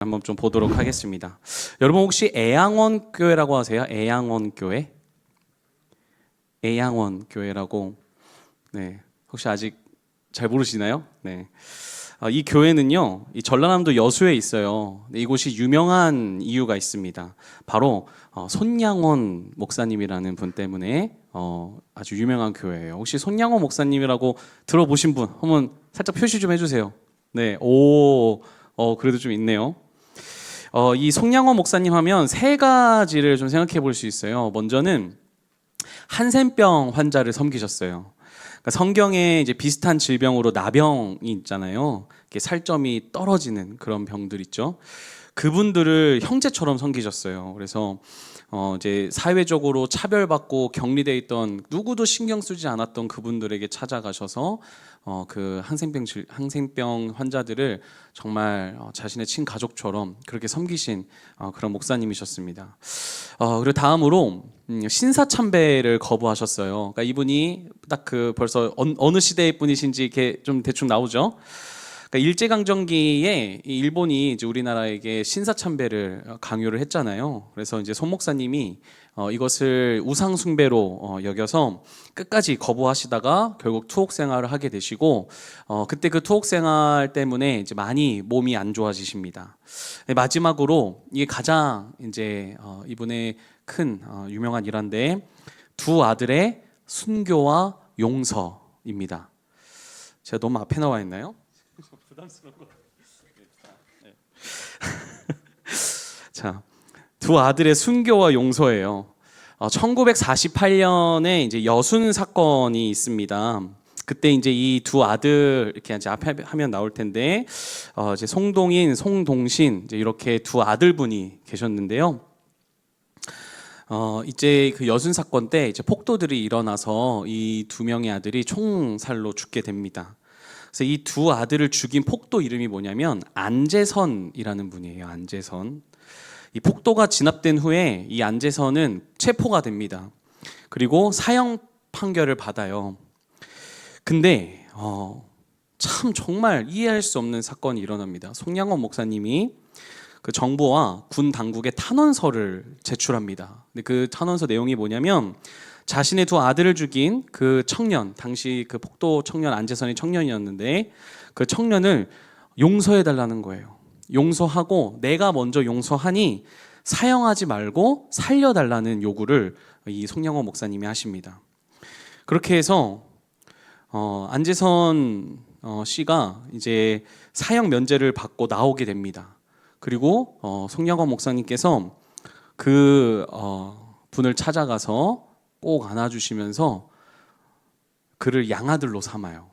한번 좀 보도록 하겠습니다. 여러분 혹시 애양원 교회라고 아세요? 애양원 교회? 애양원 교회라고. 네. 혹시 아직 잘 모르시나요? 네. 이 교회는요, 이 전라남도 여수에 있어요. 이곳이 유명한 이유가 있습니다. 바로 손양원 목사님이라는 분 때문에 아주 유명한 교회예요. 혹시 손양원 목사님이라고 들어보신 분 한번 살짝 표시 좀 해주세요. 네, 그래도 좀 있네요. 이 송양원 목사님 하면 세 가지를 좀 생각해 볼 수 있어요. 먼저는 한센병 환자를 섬기셨어요. 그러니까 성경에 이제 비슷한 질병으로 나병이 있잖아요. 이렇게 살점이 떨어지는 그런 병들 있죠. 그분들을 형제처럼 섬기셨어요. 그래서 이제 사회적으로 차별받고 격리돼 있던 누구도 신경 쓰지 않았던 그분들에게 찾아가셔서 그 항생병 환자들을 정말 자신의 친가족처럼 그렇게 섬기신 그런 목사님이셨습니다. 그리고 다음으로 신사참배를 거부하셨어요. 그러니까 이분이 딱 그 벌써 어느 시대의 분이신지 이렇게 좀 대충 나오죠. 그러니까 일제강점기에 일본이 이제 우리나라에게 신사참배를 강요를 했잖아요. 그래서 이제 손 목사님이 이것을 우상 숭배로 여겨서 끝까지 거부하시다가 결국 투옥 생활을 하게 되시고 그때 그 투옥 생활 때문에 이제 많이 몸이 안 좋아지십니다. 마지막으로 이게 가장 이제 이분의 큰 유명한 일화인데 두 아들의 순교와 용서입니다. 제가 너무 앞에 나와 있나요? 부담스러워. 자, 두 아들의 순교와 용서예요. 1948년에 이제 여순 사건이 있습니다. 그때 이제 이 두 아들 이렇게 이제 앞에 하면 나올 텐데 이제 송동인, 송동신 이제 이렇게 두 아들분이 계셨는데요. 이제 그 여순 사건 때 이제 폭도들이 일어나서 이 두 명의 아들이 총살로 죽게 됩니다. 그래서 이 두 아들을 죽인 폭도 이름이 뭐냐면 안재선이라는 분이에요. 안재선. 이 폭도가 진압된 후에 이 안재선은 체포가 됩니다. 그리고 사형 판결을 받아요. 근데 참 정말 이해할 수 없는 사건이 일어납니다. 송양원 목사님이 그 정부와 군 당국에 탄원서를 제출합니다. 근데 그 탄원서 내용이 뭐냐면 자신의 두 아들을 죽인 그 청년, 당시 그 폭도 청년 안재선이 청년이었는데 그 청년을 용서해 달라는 거예요. 용서하고 내가 먼저 용서하니 사형하지 말고 살려달라는 요구를 이 송영호 목사님이 하십니다. 그렇게 해서 안재선 씨가 이제 사형 면제를 받고 나오게 됩니다. 그리고 송영호 목사님께서 그 분을 찾아가서 꼭 안아주시면서 그를 양아들로 삼아요.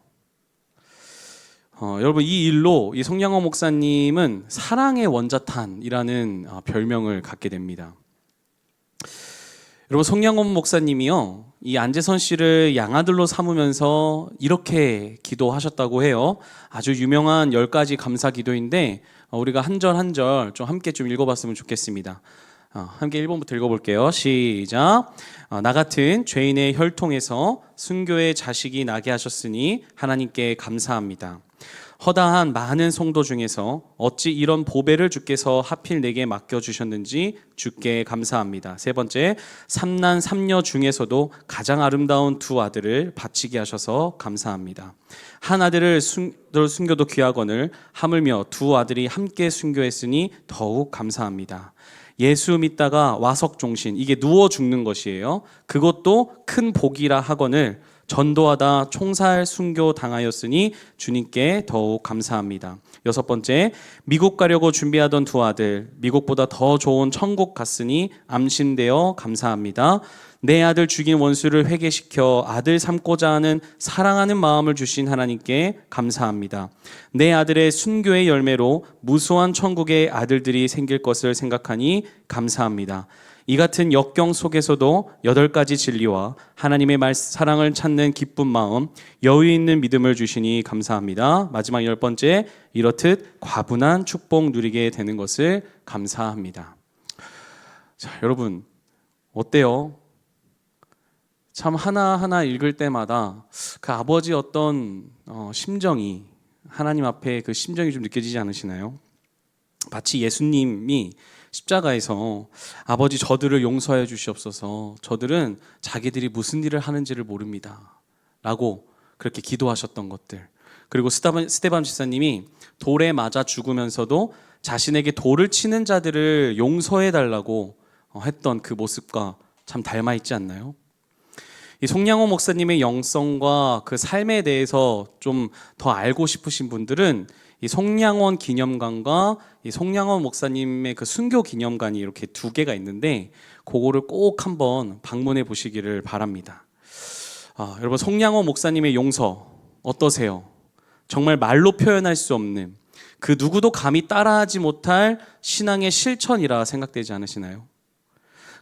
여러분 이 일로 이 송양호 목사님은 사랑의 원자탄이라는 별명을 갖게 됩니다. 여러분 송양호 목사님이요 이 안재선 씨를 양아들로 삼으면서 이렇게 기도하셨다고 해요. 아주 유명한 10가지 감사 기도인데 우리가 한 절 한 절 좀 함께 좀 읽어봤으면 좋겠습니다. 함께 1번부터 읽어볼게요. 시작. 나 같은 죄인의 혈통에서 순교의 자식이 나게 하셨으니 하나님께 감사합니다. 허다한 많은 성도 중에서 어찌 이런 보배를 주께서 하필 내게 맡겨주셨는지 주께 감사합니다. 세 번째, 삼난 삼녀 중에서도 가장 아름다운 두 아들을 바치게 하셔서 감사합니다. 한 아들을 순교도 귀하거늘 하물며 두 아들이 함께 순교했으니 더욱 감사합니다. 예수 믿다가 와석종신, 이게 누워 죽는 것이에요. 그것도 큰 복이라 하거늘 전도하다 총살 순교 당하였으니 주님께 더욱 감사합니다. 여섯 번째, 미국 가려고 준비하던 두 아들, 미국보다 더 좋은 천국 갔으니 암신되어 감사합니다. 내 아들 죽인 원수를 회개시켜 아들 삼고자 하는 사랑하는 마음을 주신 하나님께 감사합니다. 내 아들의 순교의 열매로 무수한 천국의 아들들이 생길 것을 생각하니 감사합니다. 이 같은 역경 속에서도 8가지 진리와 하나님의 사랑을 찾는 기쁜 마음, 여유 있는 믿음을 주시니 감사합니다. 마지막 10번째, 이렇듯 과분한 축복 누리게 되는 것을 감사합니다. 자, 여러분 어때요? 참 하나하나 읽을 때마다 그 아버지 어떤 심정이, 하나님 앞에 그 심정이 좀 느껴지지 않으시나요? 마치 예수님이 십자가에서 아버지 저들을 용서해 주시옵소서, 저들은 자기들이 무슨 일을 하는지를 모릅니다 라고 그렇게 기도하셨던 것들, 그리고 스데반 집사님이 돌에 맞아 죽으면서도 자신에게 돌을 치는 자들을 용서해 달라고 했던 그 모습과 참 닮아 있지 않나요? 이 송량호 목사님의 영성과 그 삶에 대해서 좀 더 알고 싶으신 분들은 이 송량원 기념관과 이 송량원 목사님의 그 순교 기념관이 이렇게 두 개가 있는데 그거를 꼭 한번 방문해 보시기를 바랍니다. 여러분, 송량원 목사님의 용서 어떠세요? 정말 말로 표현할 수 없는, 그 누구도 감히 따라하지 못할 신앙의 실천이라 생각되지 않으시나요?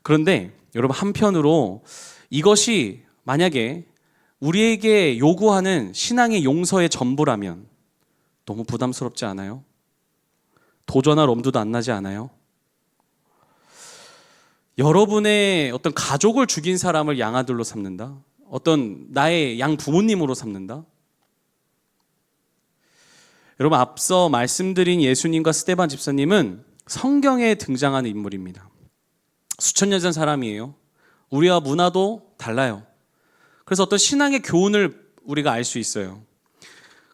그런데 여러분, 한편으로 이것이 만약에 우리에게 요구하는 신앙의 용서의 전부라면 너무 부담스럽지 않아요? 도전할 엄두도 안 나지 않아요? 여러분의 어떤 가족을 죽인 사람을 양아들로 삼는다? 어떤 나의 양 부모님으로 삼는다? 여러분, 앞서 말씀드린 예수님과 스데반 집사님은 성경에 등장하는 인물입니다. 수천 년 전 사람이에요. 우리와 문화도 달라요. 그래서 어떤 신앙의 교훈을 우리가 알 수 있어요.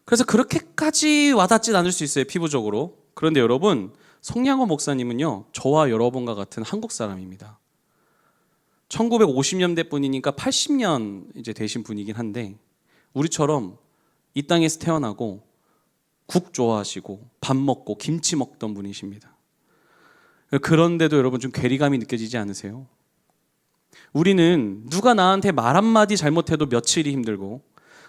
그래서 그렇게까지 와닿진 않을 수 있어요, 피부적으로. 그런데 여러분, 송량호 목사님은요, 저와 여러분과 같은 한국 사람입니다. 1950년대 분이니까 80년 이제 되신 분이긴 한데, 우리처럼 이 땅에서 태어나고 국 좋아하시고 밥 먹고 김치 먹던 분이십니다. 그런데도 여러분 좀 괴리감이 느껴지지 않으세요? 우리는 누가 나한테 말 한마디 잘못해도 며칠이 힘들고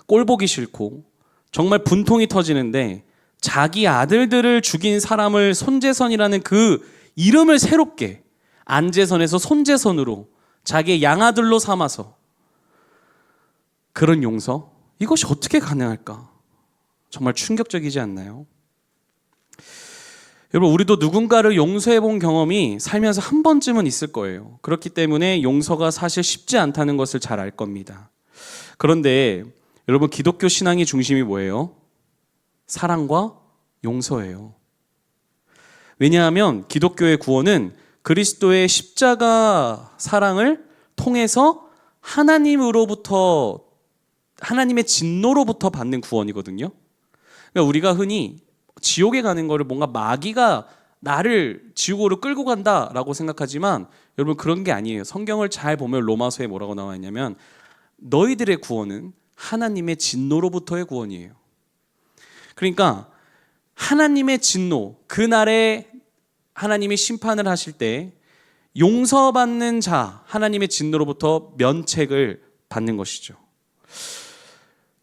꼴 보기 싫고 정말 분통이 터지는데, 자기 아들들을 죽인 사람을 손재선이라는 그 이름을 새롭게 안재선에서 손재선으로 자기의 양아들로 삼아서 그런 용서, 이것이 어떻게 가능할까? 정말 충격적이지 않나요? 여러분, 우리도 누군가를 용서해 본 경험이 살면서 한 번쯤은 있을 거예요. 그렇기 때문에 용서가 사실 쉽지 않다는 것을 잘 알 겁니다. 그런데 여러분, 기독교 신앙의 중심이 뭐예요? 사랑과 용서예요. 왜냐하면 기독교의 구원은 그리스도의 십자가 사랑을 통해서 하나님으로부터, 하나님의 진노로부터 받는 구원이거든요. 그러니까 우리가 흔히 지옥에 가는 거를 뭔가 마귀가 나를 지옥으로 끌고 간다라고 생각하지만, 여러분, 그런 게 아니에요. 성경을 잘 보면 로마서에 뭐라고 나와 있냐면, 너희들의 구원은 하나님의 진노로부터의 구원이에요. 그러니까 하나님의 진노, 그날에 하나님이 심판을 하실 때 용서받는 자, 하나님의 진노로부터 면책을 받는 것이죠.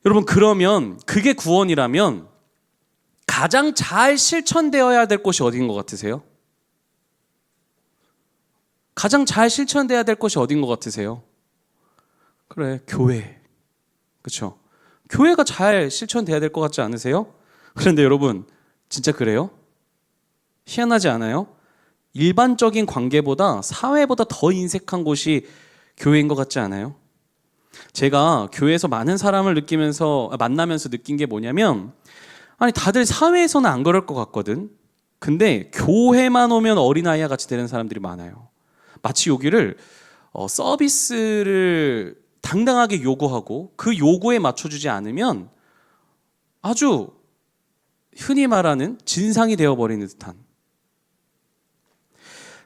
여러분, 그러면 그게 구원이라면 가장 잘 실천되어야 될 곳이 어디인 것 같으세요? 가장 잘 실천돼야 될 곳이 어디인 것 같으세요? 그래, 교회. 그렇죠? 교회가 잘 실천돼야 될 것 같지 않으세요? 그런데 여러분, 진짜 그래요? 희한하지 않아요? 일반적인 관계보다, 사회보다 더 인색한 곳이 교회인 것 같지 않아요? 제가 교회에서 많은 사람을 만나면서 느낀 게 뭐냐면, 아니, 다들 사회에서는 안 그럴 것 같거든. 근데 교회만 오면 어린아이와 같이 되는 사람들이 많아요. 마치 여기를 서비스를 당당하게 요구하고 그 요구에 맞춰주지 않으면 아주 흔히 말하는 진상이 되어버리는 듯한,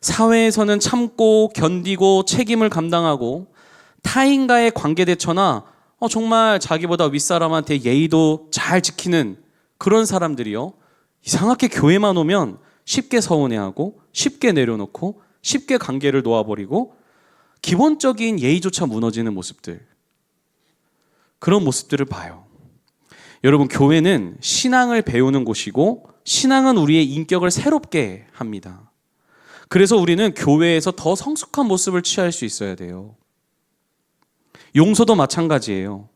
사회에서는 참고 견디고 책임을 감당하고 타인과의 관계 대처나 정말 자기보다 윗사람한테 예의도 잘 지키는 그런 사람들이요, 이상하게 교회만 오면 쉽게 서운해하고 쉽게 내려놓고 쉽게 관계를 놓아버리고 기본적인 예의조차 무너지는 모습들, 그런 모습들을 봐요. 여러분, 교회는 신앙을 배우는 곳이고 신앙은 우리의 인격을 새롭게 합니다. 그래서 우리는 교회에서 더 성숙한 모습을 취할 수 있어야 돼요. 용서도 마찬가지예요.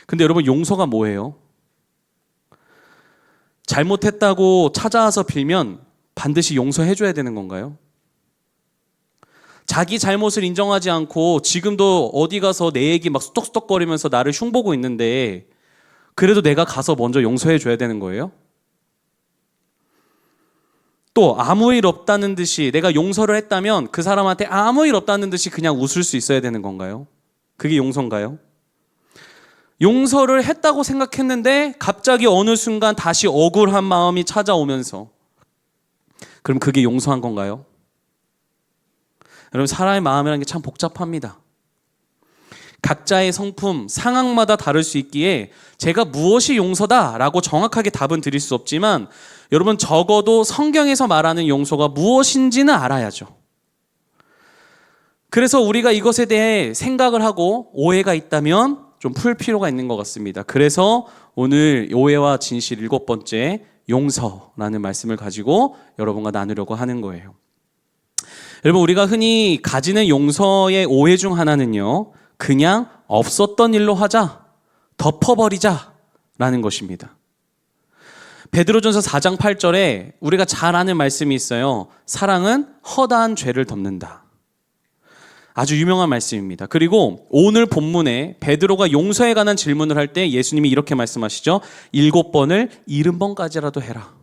근데 여러분, 용서가 뭐예요? 잘못했다고 찾아와서 빌면 반드시 용서해줘야 되는 건가요? 자기 잘못을 인정하지 않고 지금도 어디 가서 내 얘기 막 수덕수덕거리면서 나를 흉보고 있는데 그래도 내가 가서 먼저 용서해줘야 되는 거예요? 또 아무 일 없다는 듯이 내가 용서를 했다면 그 사람한테 아무 일 없다는 듯이 그냥 웃을 수 있어야 되는 건가요? 그게 용서인가요? 용서를 했다고 생각했는데 갑자기 어느 순간 다시 억울한 마음이 찾아오면서, 그럼 그게 용서한 건가요? 여러분, 사람의 마음이라는 게 참 복잡합니다. 각자의 성품, 상황마다 다를 수 있기에 제가 무엇이 용서다라고 정확하게 답은 드릴 수 없지만, 여러분 적어도 성경에서 말하는 용서가 무엇인지는 알아야죠. 그래서 우리가 이것에 대해 생각을 하고 오해가 있다면 좀 풀 필요가 있는 것 같습니다. 그래서 오늘 오해와 진실 7번째, 용서라는 말씀을 가지고 여러분과 나누려고 하는 거예요. 여러분, 우리가 흔히 가지는 용서의 오해 중 하나는요, 그냥 없었던 일로 하자, 덮어버리자 라는 것입니다. 베드로전서 4장 8절에 우리가 잘 아는 말씀이 있어요. 사랑은 허다한 죄를 덮는다. 아주 유명한 말씀입니다. 그리고 오늘 본문에 베드로가 용서에 관한 질문을 할 때 예수님이 이렇게 말씀하시죠. 7번을 70번까지라도 해라.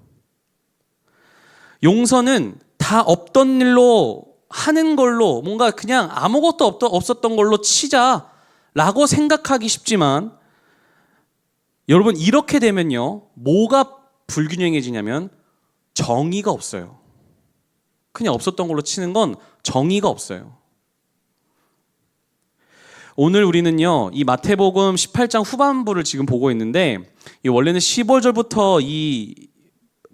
용서는 다 없던 일로 하는 걸로, 뭔가 그냥 아무것도 없었던 걸로 치자라고 생각하기 쉽지만, 여러분 이렇게 되면요, 뭐가 불균형해지냐면 정의가 없어요. 그냥 없었던 걸로 치는 건 정의가 없어요. 오늘 우리는요, 이 마태복음 18장 후반부를 지금 보고 있는데, 원래는 15절부터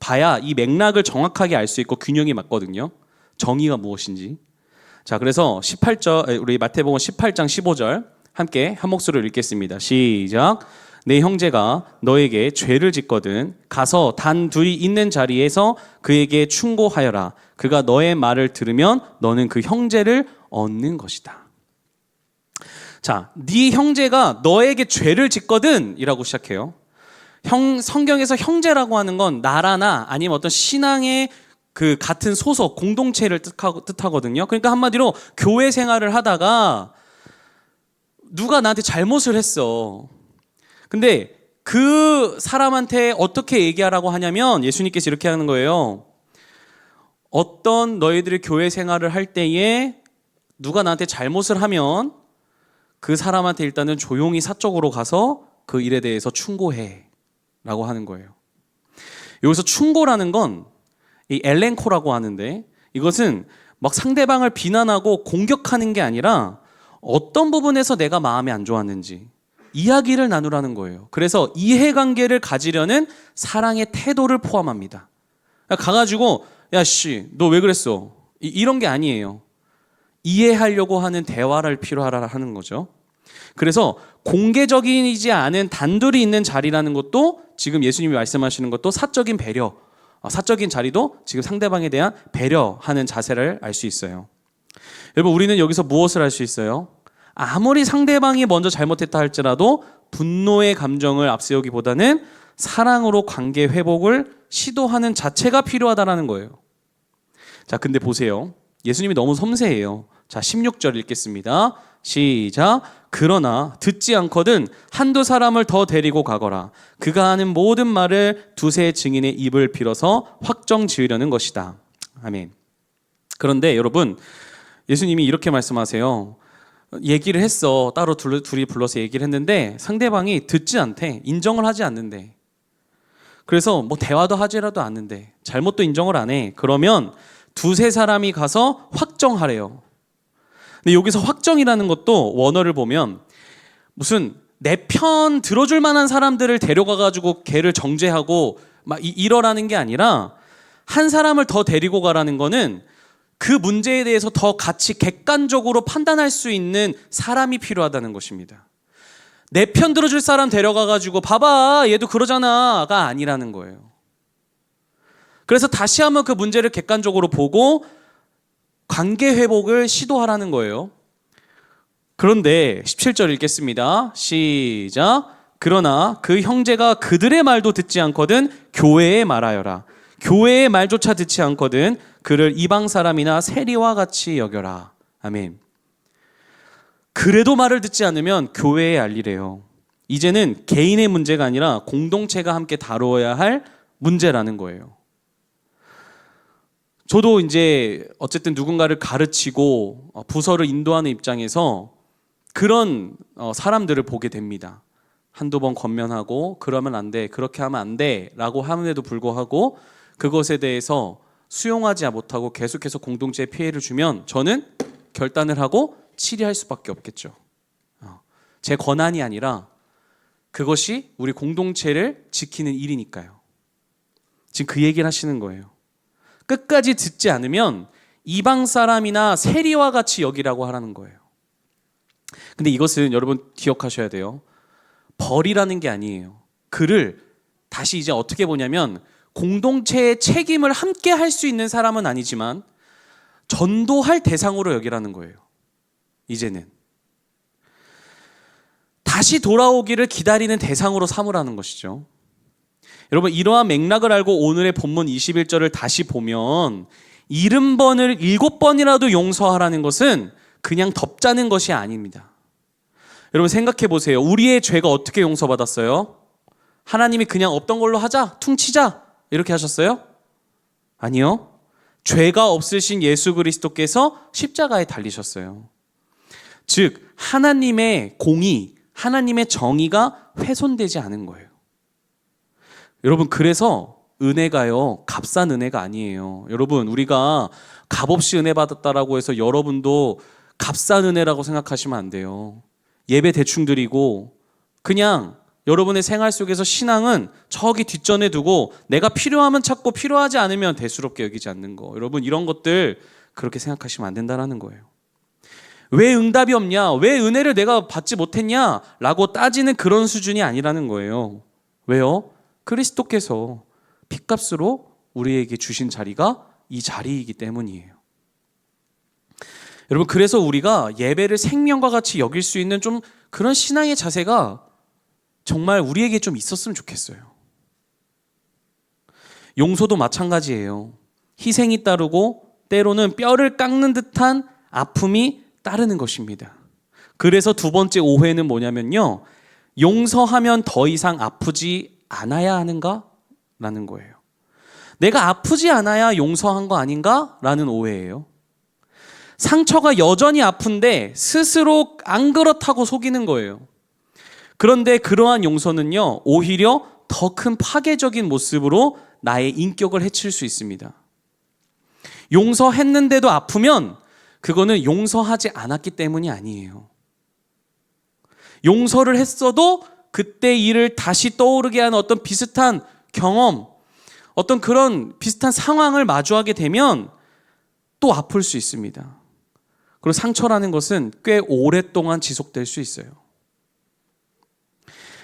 봐야 이 맥락을 정확하게 알 수 있고 균형이 맞거든요. 정의가 무엇인지. 자, 그래서 우리 마태복음 18장 15절 함께 한 목소리로 읽겠습니다. 시작. 내 형제가 너에게 죄를 짓거든 가서 단 둘이 있는 자리에서 그에게 충고하여라. 그가 너의 말을 들으면 너는 그 형제를 얻는 것이다. 자, 네 형제가 너에게 죄를 짓거든 이라고 시작해요. 성경에서 형제라고 하는 건 나라나 아니면 어떤 신앙의 그 같은 소속, 공동체를 뜻하거든요. 그러니까 한마디로 교회 생활을 하다가 누가 나한테 잘못을 했어. 근데 그 사람한테 어떻게 얘기하라고 하냐면 예수님께서 이렇게 하는 거예요. 어떤 너희들이 교회 생활을 할 때에 누가 나한테 잘못을 하면 그 사람한테 일단은 조용히 사적으로 가서 그 일에 대해서 충고해 라고 하는 거예요. 여기서 충고라는 건 이 엘렌코라고 하는데, 이것은 막 상대방을 비난하고 공격하는 게 아니라 어떤 부분에서 내가 마음에 안 좋았는지 이야기를 나누라는 거예요. 그래서 이해관계를 가지려는 사랑의 태도를 포함합니다. 가가지고 야 씨, 너 왜 그랬어? 이런 게 아니에요. 이해하려고 하는 대화를 필요하라 하는 거죠. 그래서 공개적이지 않은 단둘이 있는 자리라는 것도, 지금 예수님이 말씀하시는 것도 사적인 배려, 사적인 자리도 지금 상대방에 대한 배려하는 자세를 알 수 있어요. 여러분, 우리는 여기서 무엇을 할 수 있어요? 아무리 상대방이 먼저 잘못했다 할지라도 분노의 감정을 앞세우기보다는 사랑으로 관계 회복을 시도하는 자체가 필요하다는 거예요. 자, 근데 보세요. 예수님이 너무 섬세해요. 자, 16절 읽겠습니다. 시작. 그러나 듣지 않거든 한두 사람을 더 데리고 가거라. 그가 하는 모든 말을 두세 증인의 입을 빌어서 확정 지으려는 것이다. 아멘. 그런데 여러분, 예수님이 이렇게 말씀하세요. 얘기를 했어. 따로 둘이 불러서 얘기를 했는데 상대방이 듣지 않대. 인정을 하지 않는데. 그래서 뭐 대화도 하지라도 않는데, 잘못도 인정을 안 해. 그러면 두세 사람이 가서 확정하래요. 근데 여기서 확정이라는 것도 원어를 보면 무슨 내 편 들어줄 만한 사람들을 데려가가지고 걔를 정죄하고 막 이러라는 게 아니라, 한 사람을 더 데리고 가라는 거는 그 문제에 대해서 더 같이 객관적으로 판단할 수 있는 사람이 필요하다는 것입니다. 내 편 들어줄 사람 데려가가지고 봐봐 얘도 그러잖아가 아니라는 거예요. 그래서 다시 한번 그 문제를 객관적으로 보고 관계 회복을 시도하라는 거예요. 그런데 17절 읽겠습니다. 시작. 그러나 그 형제가 그들의 말도 듣지 않거든 교회에 말하여라. 교회의 말조차 듣지 않거든 그를 이방 사람이나 세리와 같이 여겨라. 아멘. 그래도 말을 듣지 않으면 교회에 알리래요. 이제는 개인의 문제가 아니라 공동체가 함께 다루어야 할 문제라는 거예요. 저도 이제 어쨌든 누군가를 가르치고 부서를 인도하는 입장에서 그런 사람들을 보게 됩니다. 한두 번 권면하고 그러면 안 돼, 그렇게 하면 안 돼 라고 하는데도 불구하고 그것에 대해서 수용하지 못하고 계속해서 공동체에 피해를 주면 저는 결단을 하고 치리할 수밖에 없겠죠. 제 권한이 아니라 그것이 우리 공동체를 지키는 일이니까요. 지금 그 얘기를 하시는 거예요. 끝까지 듣지 않으면 이방 사람이나 세리와 같이 여기라고 하라는 거예요. 근데 이것은 여러분 기억하셔야 돼요. 벌이라는 게 아니에요. 그를 다시 이제 어떻게 보냐면 공동체의 책임을 함께 할 수 있는 사람은 아니지만 전도할 대상으로 여기라는 거예요. 이제는 다시 돌아오기를 기다리는 대상으로 삼으라는 것이죠. 여러분 이러한 맥락을 알고 오늘의 본문 21절을 다시 보면 70번을 7번이라도 용서하라는 것은 그냥 덮자는 것이 아닙니다. 여러분 생각해 보세요. 우리의 죄가 어떻게 용서받았어요? 하나님이 그냥 없던 걸로 하자, 퉁치자 이렇게 하셨어요? 아니요. 죄가 없으신 예수 그리스도께서 십자가에 달리셨어요. 즉 하나님의 공의, 하나님의 정의가 훼손되지 않은 거예요. 여러분 그래서 은혜가요 값싼 은혜가 아니에요. 여러분 우리가 값없이 은혜 받았다라고 해서 여러분도 값싼 은혜라고 생각하시면 안 돼요. 예배 대충 드리고 그냥 여러분의 생활 속에서 신앙은 저기 뒷전에 두고 내가 필요하면 찾고 필요하지 않으면 대수롭게 여기지 않는 거. 여러분 이런 것들 그렇게 생각하시면 안 된다는 거예요. 왜 응답이 없냐? 왜 은혜를 내가 받지 못했냐? 라고 따지는 그런 수준이 아니라는 거예요. 왜요? 그리스도께서 핏값으로 우리에게 주신 자리가 이 자리이기 때문이에요. 여러분 그래서 우리가 예배를 생명과 같이 여길 수 있는 좀 그런 신앙의 자세가 정말 우리에게 좀 있었으면 좋겠어요. 용서도 마찬가지예요. 희생이 따르고 때로는 뼈를 깎는 듯한 아픔이 따르는 것입니다. 그래서 두 번째 오해는 뭐냐면요. 용서하면 더 이상 아프지 않아야 하는가? 라는 거예요. 내가 아프지 않아야 용서한 거 아닌가? 라는 오해예요. 상처가 여전히 아픈데 스스로 안 그렇다고 속이는 거예요. 그런데 그러한 용서는요, 오히려 더 큰 파괴적인 모습으로 나의 인격을 해칠 수 있습니다. 용서했는데도 아프면 그거는 용서하지 않았기 때문이 아니에요. 용서를 했어도 그때 일을 다시 떠오르게 하는 어떤 비슷한 경험, 어떤 그런 비슷한 상황을 마주하게 되면 또 아플 수 있습니다. 그리고 상처라는 것은 꽤 오랫동안 지속될 수 있어요.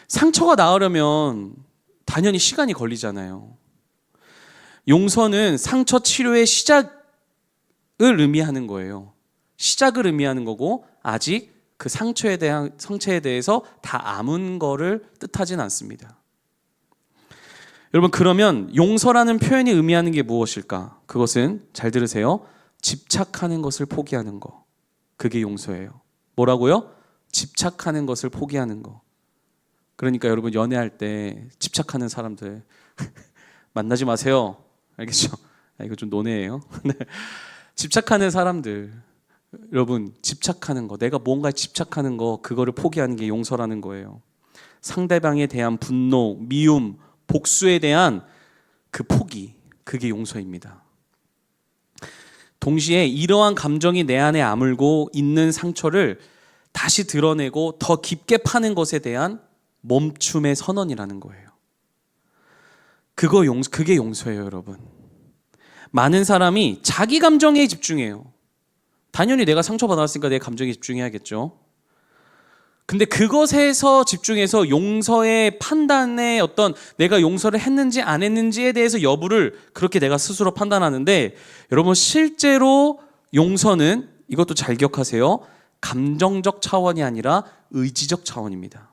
상처가 나으려면 당연히 시간이 걸리잖아요. 용서는 상처 치료의 시작을 의미하는 거예요. 시작을 의미하는 거고 아직 그 상처에 대해서 다 아문 거를 뜻하진 않습니다. 여러분 그러면 용서라는 표현이 의미하는 게 무엇일까? 그것은 잘 들으세요. 집착하는 것을 포기하는 거. 그게 용서예요. 뭐라고요? 집착하는 것을 포기하는 거. 그러니까 여러분 연애할 때 집착하는 사람들 만나지 마세요. 알겠죠? 이거 좀 논해예요. 집착하는 사람들, 여러분 집착하는 거, 내가 뭔가에 집착하는 거, 그거를 포기하는 게 용서라는 거예요. 상대방에 대한 분노, 미움, 복수에 대한 그 포기, 그게 용서입니다. 동시에 이러한 감정이 내 안에 아물고 있는 상처를 다시 드러내고 더 깊게 파는 것에 대한 멈춤의 선언이라는 거예요. 그게 용서예요, 여러분. 많은 사람이 자기 감정에 집중해요. 당연히 내가 상처받았으니까 내 감정에 집중해야겠죠. 근데 그것에서 집중해서 용서의 판단에 어떤 내가 용서를 했는지 안 했는지에 대해서 여부를 그렇게 내가 스스로 판단하는데 여러분 실제로 용서는 이것도 잘 기억하세요. 감정적 차원이 아니라 의지적 차원입니다.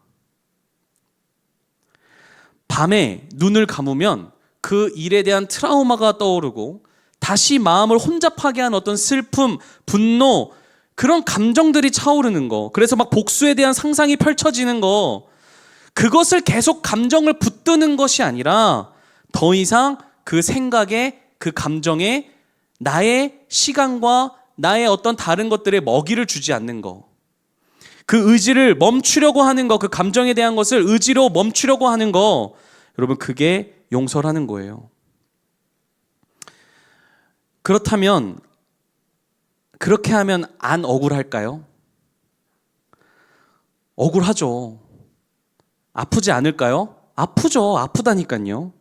밤에 눈을 감으면 그 일에 대한 트라우마가 떠오르고 다시 마음을 혼잡하게 한 어떤 슬픔, 분노, 그런 감정들이 차오르는 거. 그래서 막 복수에 대한 상상이 펼쳐지는 거. 그것을 계속 감정을 붙드는 것이 아니라 더 이상 그 생각에, 그 감정에 나의 시간과 나의 어떤 다른 것들에 먹이를 주지 않는 거, 그 의지를 멈추려고 하는 거, 그 감정에 대한 것을 의지로 멈추려고 하는 거, 여러분 그게 용서라는 거예요. 그렇다면 그렇게 하면 안 억울할까요? 억울하죠. 아프지 않을까요? 아프죠. 아프다니까요.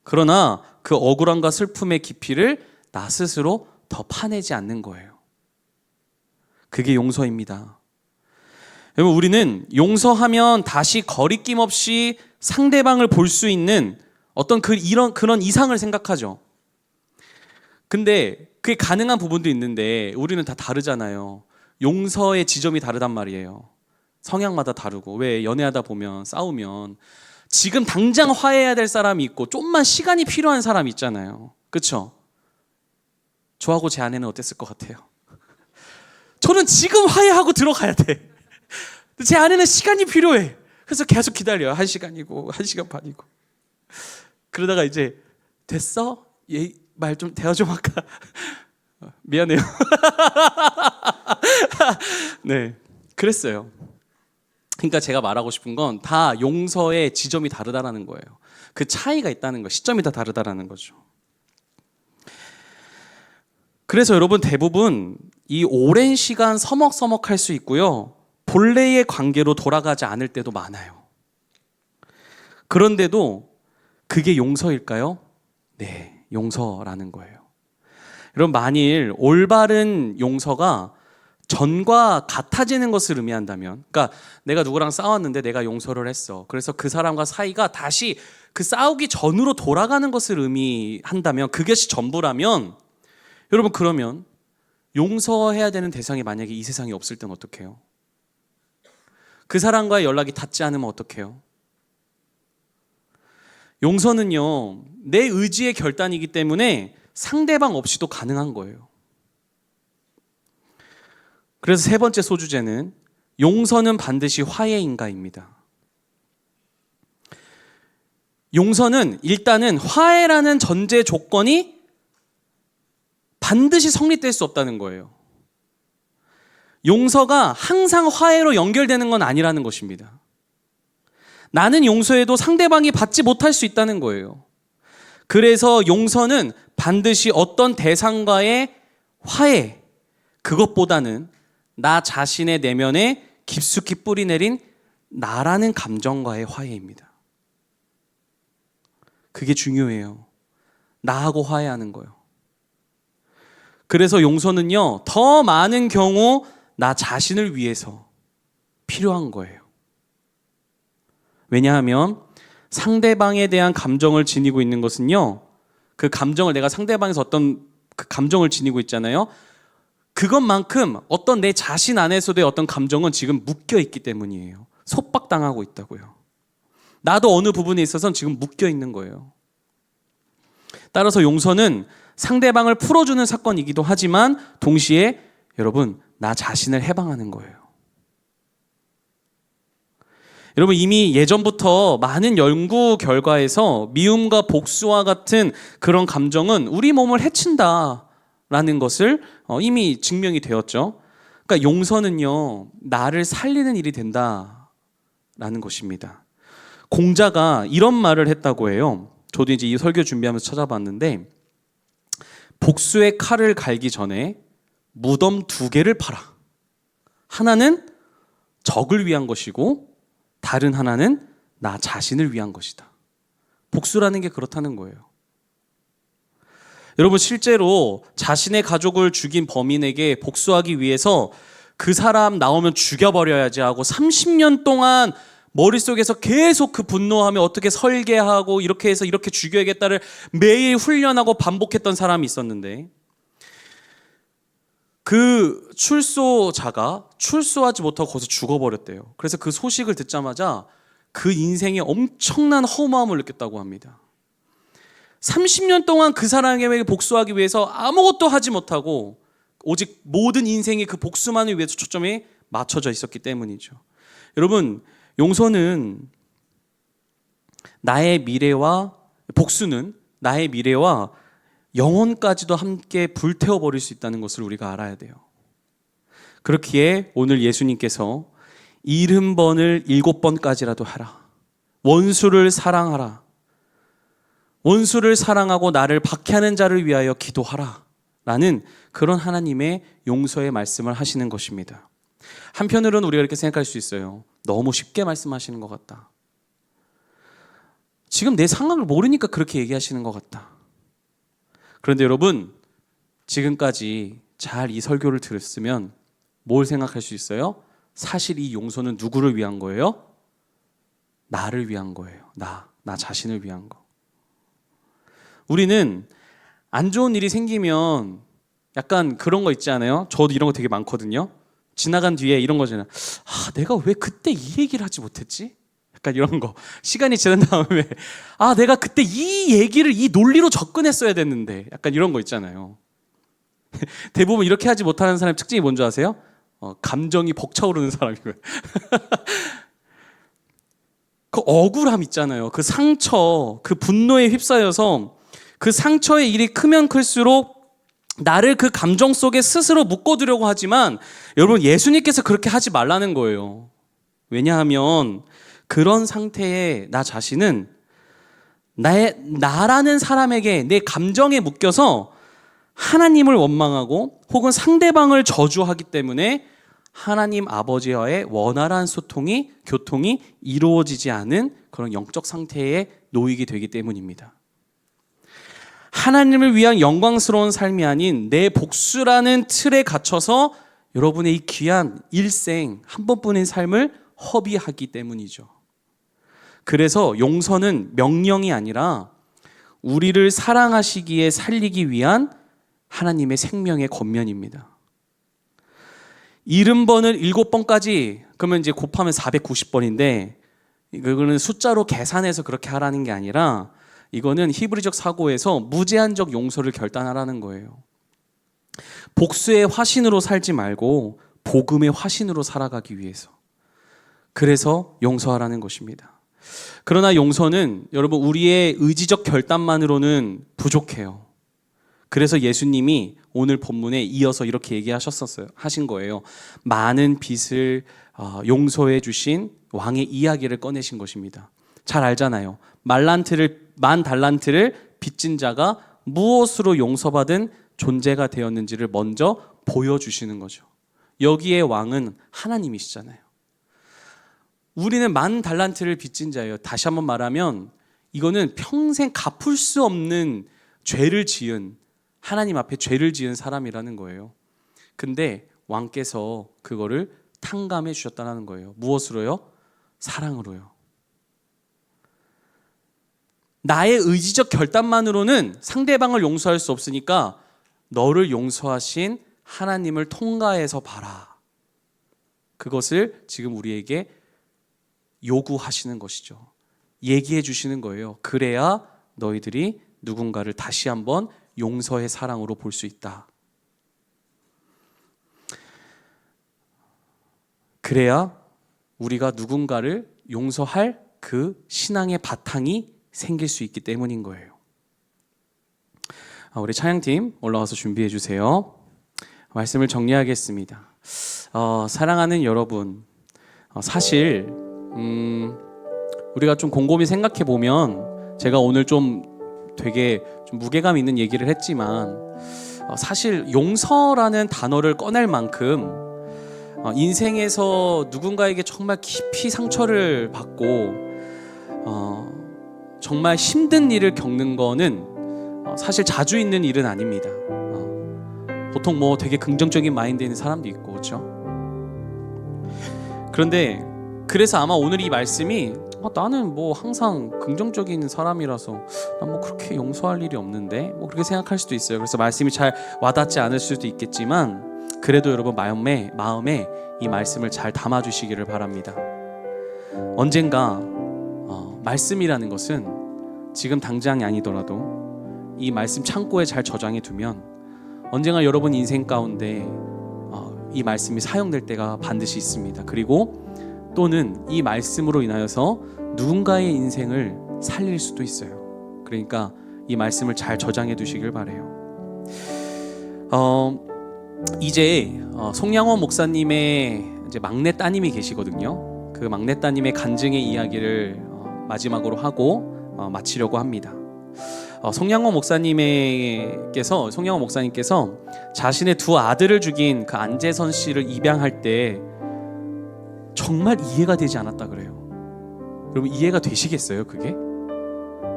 그러나 그 억울함과 슬픔의 깊이를 나 스스로 더 파내지 않는 거예요. 그게 용서입니다. 여러분, 우리는 용서하면 다시 거리낌 없이 상대방을 볼 수 있는 어떤 그런 이상을 생각하죠. 근데 그게 가능한 부분도 있는데 우리는 다 다르잖아요. 용서의 지점이 다르단 말이에요. 성향마다 다르고, 왜 연애하다 보면 싸우면 지금 당장 화해해야 될 사람이 있고 좀만 시간이 필요한 사람이 있잖아요. 그렇죠? 저하고 제 아내는 어땠을 것 같아요? 저는 지금 화해하고 들어가야 돼. 제 아내는 시간이 필요해. 그래서 계속 기다려요. 1시간이고 1시간 반이고. 그러다가 이제 됐어? 말 좀 대화 좀 할까? 미안해요. 네, 그랬어요. 그러니까 제가 말하고 싶은 건 다 용서의 지점이 다르다라는 거예요. 그 차이가 있다는 거, 시점이 다 다르다라는 거죠. 그래서 여러분 대부분 이 오랜 시간 서먹서먹할 수 있고요. 본래의 관계로 돌아가지 않을 때도 많아요. 그런데도 그게 용서일까요? 네, 용서라는 거예요. 여러분, 만일 올바른 용서가 전과 같아지는 것을 의미한다면, 그러니까 내가 누구랑 싸웠는데 내가 용서를 했어. 그래서 그 사람과 사이가 다시 그 싸우기 전으로 돌아가는 것을 의미한다면, 그것이 전부라면, 여러분 그러면 용서해야 되는 대상이 만약에 이 세상에 없을 땐 어떡해요? 그 사람과의 연락이 닿지 않으면 어떡해요? 용서는요, 내 의지의 결단이기 때문에 상대방 없이도 가능한 거예요. 그래서 세 번째 소주제는 용서는 반드시 화해인가입니다. 용서는 일단은 화해라는 전제 조건이 반드시 성립될 수 없다는 거예요. 용서가 항상 화해로 연결되는 건 아니라는 것입니다. 나는 용서해도 상대방이 받지 못할 수 있다는 거예요. 그래서 용서는 반드시 어떤 대상과의 화해, 그것보다는 나 자신의 내면에 깊숙이 뿌리내린 나라는 감정과의 화해입니다. 그게 중요해요. 나하고 화해하는 거예요. 그래서 용서는요, 더 많은 경우 나 자신을 위해서 필요한 거예요. 왜냐하면 상대방에 대한 감정을 지니고 있는 것은요, 그 감정을 내가 상대방에서 어떤 그 감정을 지니고 있잖아요. 그것만큼 어떤 내 자신 안에서도의 어떤 감정은 지금 묶여 있기 때문이에요. 속박당하고 있다고요. 나도 어느 부분에 있어서는 지금 묶여 있는 거예요. 따라서 용서는 상대방을 풀어주는 사건이기도 하지만 동시에 여러분, 나 자신을 해방하는 거예요. 여러분, 이미 예전부터 많은 연구 결과에서 미움과 복수와 같은 그런 감정은 우리 몸을 해친다라는 것을 이미 증명이 되었죠. 그러니까 용서는요, 나를 살리는 일이 된다라는 것입니다. 공자가 이런 말을 했다고 해요. 저도 이제 이 설교 준비하면서 찾아봤는데, 복수의 칼을 갈기 전에 무덤 2개를 파라. 하나는 적을 위한 것이고 다른 하나는 나 자신을 위한 것이다. 복수라는 게 그렇다는 거예요. 여러분, 실제로 자신의 가족을 죽인 범인에게 복수하기 위해서 그 사람 나오면 죽여버려야지 하고 30년 동안 머릿속에서 계속 그 분노하며 어떻게 설계하고 이렇게 해서 이렇게 죽여야겠다를 매일 훈련하고 반복했던 사람이 있었는데, 그 출소자가 출소하지 못하고 거기서 죽어버렸대요. 그래서 그 소식을 듣자마자 그 인생에 엄청난 허무함을 느꼈다고 합니다. 30년 동안 그 사람에게 복수하기 위해서 아무것도 하지 못하고 오직 모든 인생이 그 복수만을 위해서 초점이 맞춰져 있었기 때문이죠. 여러분, 용서는 나의 미래와, 복수는 나의 미래와 영혼까지도 함께 불태워 버릴 수 있다는 것을 우리가 알아야 돼요. 그렇기에 오늘 예수님께서 70번을 7번까지라도 하라. 원수를 사랑하라. 원수를 사랑하고 나를 박해하는 자를 위하여 기도하라. 라는 그런 하나님의 용서의 말씀을 하시는 것입니다. 한편으로는 우리가 이렇게 생각할 수 있어요. 너무 쉽게 말씀하시는 것 같다. 지금 내 상황을 모르니까 그렇게 얘기하시는 것 같다. 그런데 여러분, 지금까지 잘 이 설교를 들었으면 뭘 생각할 수 있어요? 사실 이 용서는 누구를 위한 거예요? 나를 위한 거예요. 나 자신을 위한 거. 우리는 안 좋은 일이 생기면 약간 그런 거 있지 않아요? 저도 이런 거 되게 많거든요. 지나간 뒤에 이런 거잖아요. 내가 왜 그때 이 얘기를 하지 못했지? 약간 이런 거. 시간이 지난 다음에 내가 그때 이 얘기를 이 논리로 접근했어야 됐는데 약간 이런 거 있잖아요. 대부분 이렇게 하지 못하는 사람의 특징이 뭔지 아세요? 감정이 벅차오르는 사람이고요. 그 억울함 있잖아요. 그 상처, 그 분노에 휩싸여서 그 상처의 일이 크면 클수록 나를 그 감정 속에 스스로 묶어두려고 하지만 여러분, 예수님께서 그렇게 하지 말라는 거예요. 왜냐하면 그런 상태의 나 자신은 나라는 사람에게 내 감정에 묶여서 하나님을 원망하고 혹은 상대방을 저주하기 때문에 하나님 아버지와의 원활한 교통이 이루어지지 않은 그런 영적 상태에 놓이게 되기 때문입니다. 하나님을 위한 영광스러운 삶이 아닌 내 복수라는 틀에 갇혀서 여러분의 이 귀한 일생 한 번뿐인 삶을 허비하기 때문이죠. 그래서 용서는 명령이 아니라 우리를 사랑하시기에 살리기 위한 하나님의 생명의 권면입니다. 70번을 7번까지 그러면 이제 곱하면 490번인데 이거는 숫자로 계산해서 그렇게 하라는 게 아니라 이거는 히브리적 사고에서 무제한적 용서를 결단하라는 거예요. 복수의 화신으로 살지 말고 복음의 화신으로 살아가기 위해서. 그래서 용서하라는 것입니다. 그러나 용서는 여러분 우리의 의지적 결단만으로는 부족해요. 그래서 예수님이 오늘 본문에 이어서 이렇게 하신 거예요. 많은 빚을 용서해 주신 왕의 이야기를 꺼내신 것입니다. 잘 알잖아요. 만 달란트를 빚진 자가 무엇으로 용서받은 존재가 되었는지를 먼저 보여주시는 거죠. 여기에 왕은 하나님이시잖아요. 우리는 만 달란트를 빚진 자예요. 다시 한번 말하면 이거는 평생 갚을 수 없는 죄를 지은, 하나님 앞에 죄를 지은 사람이라는 거예요. 근데 왕께서 그거를 탕감해 주셨다는 거예요. 무엇으로요? 사랑으로요. 나의 의지적 결단만으로는 상대방을 용서할 수 없으니까 너를 용서하신 하나님을 통과해서 봐라. 그것을 지금 우리에게 요구하시는 것이죠. 얘기해 주시는 거예요. 그래야 너희들이 누군가를 다시 한번 용서의 사랑으로 볼 수 있다. 그래야 우리가 누군가를 용서할 그 신앙의 바탕이 생길 수 있기 때문인 거예요. 우리 찬양팀 올라와서 준비해 주세요. 말씀을 정리하겠습니다. 사랑하는 여러분, 사실 우리가 좀 곰곰이 생각해 보면 제가 오늘 좀 되게 좀 무게감 있는 얘기를 했지만 사실 용서라는 단어를 꺼낼 만큼 인생에서 누군가에게 정말 깊이 상처를 받고 정말 힘든 일을 겪는 거는 사실 자주 있는 일은 아닙니다. 보통 뭐 되게 긍정적인 마인드에 있는 사람도 있고 그렇죠? 그런데 그래서 아마 오늘 이 말씀이 나는 뭐 항상 긍정적인 사람이라서 난 뭐 그렇게 용서할 일이 없는데 뭐 그렇게 생각할 수도 있어요. 그래서 말씀이 잘 와닿지 않을 수도 있겠지만 그래도 여러분 마음에 이 말씀을 잘 담아주시기를 바랍니다. 언젠가 말씀이라는 것은 지금 당장이 아니더라도 이 말씀 창고에 잘 저장해 두면 언젠가 여러분 인생 가운데 이 말씀이 사용될 때가 반드시 있습니다. 그리고 또는 이 말씀으로 인하여서 누군가의 인생을 살릴 수도 있어요. 그러니까 이 말씀을 잘 저장해 두시길 바래요. 이제 송양원 목사님의 이제 막내 따님이 계시거든요. 그 막내 따님의 간증의 이야기를 마지막으로 하고 마치려고 합니다. 송양원 목사님께서 자신의 두 아들을 죽인 그 안재선 씨를 입양할 때 정말 이해가 되지 않았다 그래요. 여러분, 이해가 되시겠어요? 그게?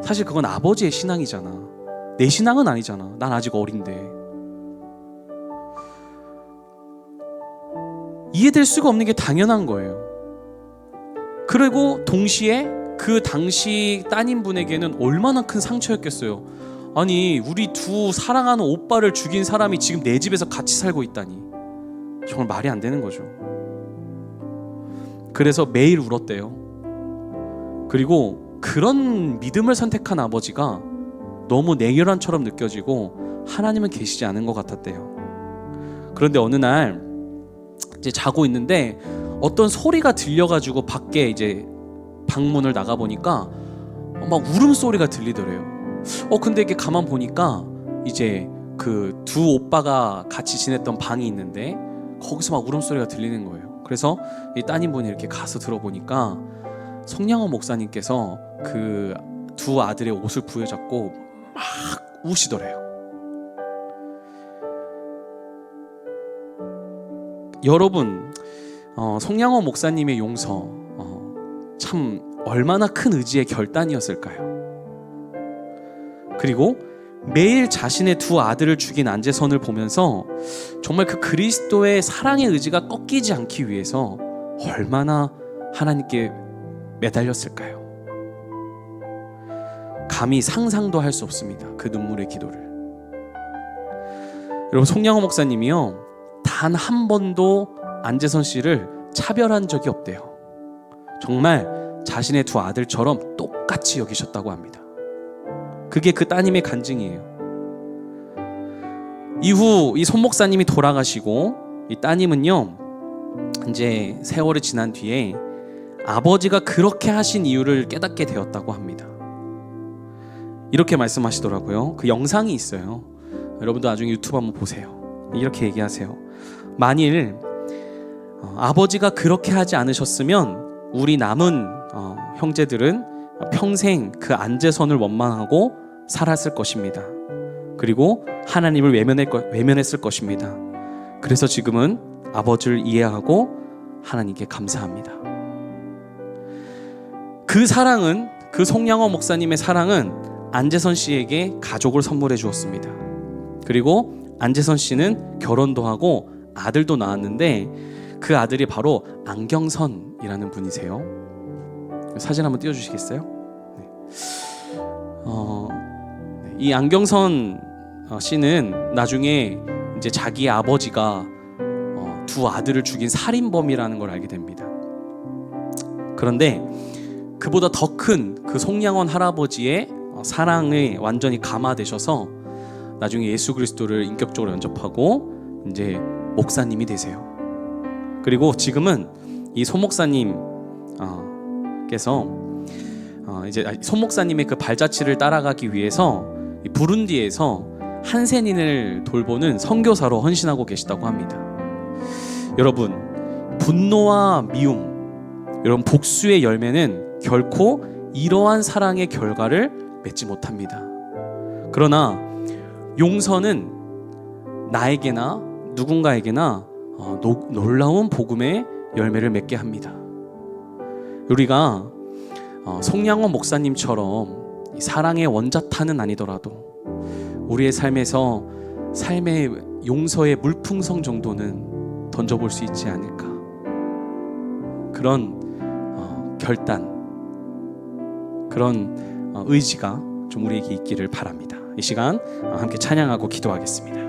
사실 그건 아버지의 신앙이잖아. 내 신앙은 아니잖아. 난 아직 어린데. 이해될 수가 없는 게 당연한 거예요. 그리고 동시에 그 당시 따님분에게는 얼마나 큰 상처였겠어요. 아니, 우리 두 사랑하는 오빠를 죽인 사람이 지금 내 집에서 같이 살고 있다니. 정말 말이 안 되는 거죠. 그래서 매일 울었대요. 그리고 그런 믿음을 선택한 아버지가 너무 냉혈한처럼 느껴지고 하나님은 계시지 않은 것 같았대요. 그런데 어느 날 이제 자고 있는데 어떤 소리가 들려가지고 밖에 이제 방문을 나가 보니까 막 울음소리가 들리더래요. 근데 이렇게 가만 보니까 이제 그 두 오빠가 같이 지냈던 방이 있는데 거기서 막 울음소리가 들리는 거예요. 그래서 이 따님분이 이렇게 가서 들어보니까 송양원 목사님께서 그 두 아들의 옷을 부여잡고 막 우시더래요. 여러분, 송양원 목사님의 용서 참 얼마나 큰 의지의 결단이었을까요? 그리고 매일 자신의 두 아들을 죽인 안재선을 보면서 정말 그 그리스도의 사랑의 의지가 꺾이지 않기 위해서 얼마나 하나님께 매달렸을까요? 감히 상상도 할 수 없습니다. 그 눈물의 기도를. 여러분, 송양호 목사님이요, 단 한 번도 안재선 씨를 차별한 적이 없대요. 정말 자신의 두 아들처럼 똑같이 여기셨다고 합니다. 그게 그 따님의 간증이에요. 이후 이 손 목사님이 돌아가시고 이 따님은요, 이제 세월이 지난 뒤에 아버지가 그렇게 하신 이유를 깨닫게 되었다고 합니다. 이렇게 말씀하시더라고요. 그 영상이 있어요. 여러분도 나중에 유튜브 한번 보세요. 이렇게 얘기하세요. 만일 아버지가 그렇게 하지 않으셨으면 우리 남은 형제들은 평생 그 안재선을 원망하고 살았을 것입니다. 그리고 하나님을 외면했을 것입니다. 그래서 지금은 아버지를 이해하고 하나님께 감사합니다. 그 사랑은, 그 송양호 목사님의 사랑은 안재선 씨에게 가족을 선물해 주었습니다. 그리고 안재선 씨는 결혼도 하고 아들도 낳았는데 그 아들이 바로 안경선이라는 분이세요. 사진 한번 띄워주시겠어요? 네. 이 안경선 씨는 나중에 이제 자기의 아버지가 두 아들을 죽인 살인범이라는 걸 알게 됩니다. 그런데 그보다 더 큰 그 송양원 할아버지의 사랑에 완전히 감화되셔서 나중에 예수 그리스도를 인격적으로 영접하고 이제 목사님이 되세요. 그리고 지금은 이 손 목사님께서 이제 손 목사님의 그 발자취를 따라가기 위해서 부룬디에서 한센인을 돌보는 선교사로 헌신하고 계시다고 합니다. 여러분, 분노와 미움, 여러분, 복수의 열매는 결코 이러한 사랑의 결과를 맺지 못합니다. 그러나 용서는 나에게나 누군가에게나 놀라운 복음의 열매를 맺게 합니다. 우리가 송양원 목사님처럼 사랑의 원자탄은 아니더라도 우리의 삶에서 삶의 용서의 물풍성 정도는 던져볼 수 있지 않을까, 그런 결단, 그런 의지가 좀 우리에게 있기를 바랍니다. 이 시간 함께 찬양하고 기도하겠습니다.